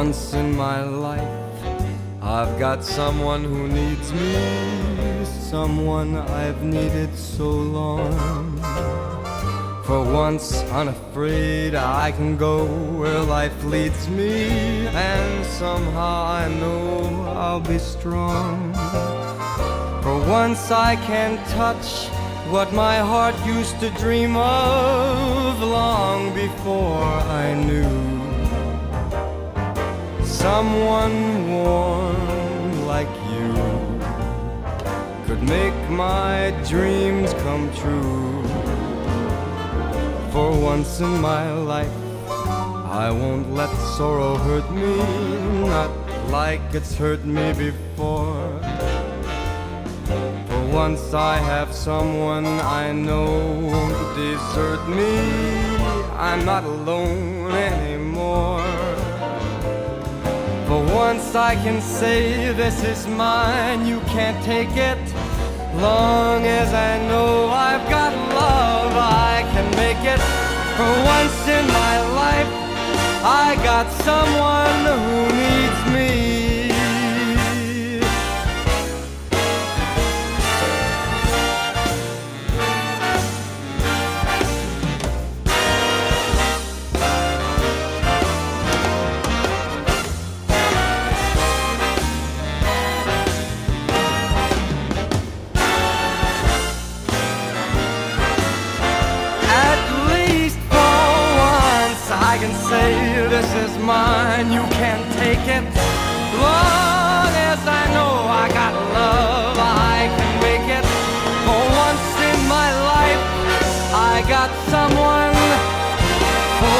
once in my life, I've got someone who needs me, someone I've needed so long. For once unafraid, I can go where life leads me, and somehow I know I'll be strong. For once I can touch what my heart used to dream of long before I knew. Someone warm like you could make my dreams come true. For once in my life, I won't let sorrow hurt me, not like it's hurt me before. For once I have someone I know won't desert me, I'm not alone anymore. For once I can say this is mine, you can't take it. Long as I know I've got love, I can make it. For once in my life, I got someone who needs me. I can say this is mine, you can't take it. Long as I know I got love, I can make it. For once in my life, I got someone. For